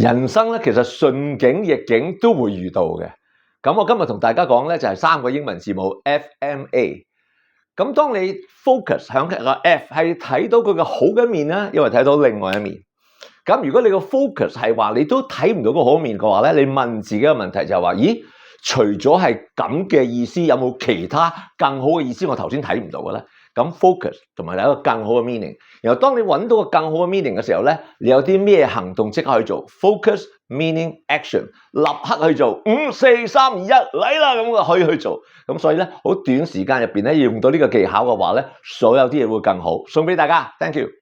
人生咧，其實順境逆境都會遇到嘅。咁我今日同大家講咧，就係3個英文字母 FMA。咁當你 focus 響個 F 係睇到佢嘅好嘅一面啦，因為睇到另外一面。咁如果你個 focus 係話你都睇唔到個好面嘅話咧，你問自己嘅問題就係話：咦，除咗係咁嘅意思，有冇其他更好嘅意思我頭先睇唔到嘅咧？咁 focus 同埋有一個更好嘅 meaning。然後當你揾到個更好嘅 meaning 嘅時候咧，你有啲咩行動即刻去做 ？Focus meaning action， 立刻去做，5、4、3、2、1嚟啦，咁就可以去做。咁所以咧，好短時間入邊咧，用到呢個技巧嘅話咧，所有啲嘢會更好。送俾大家 ，thank you。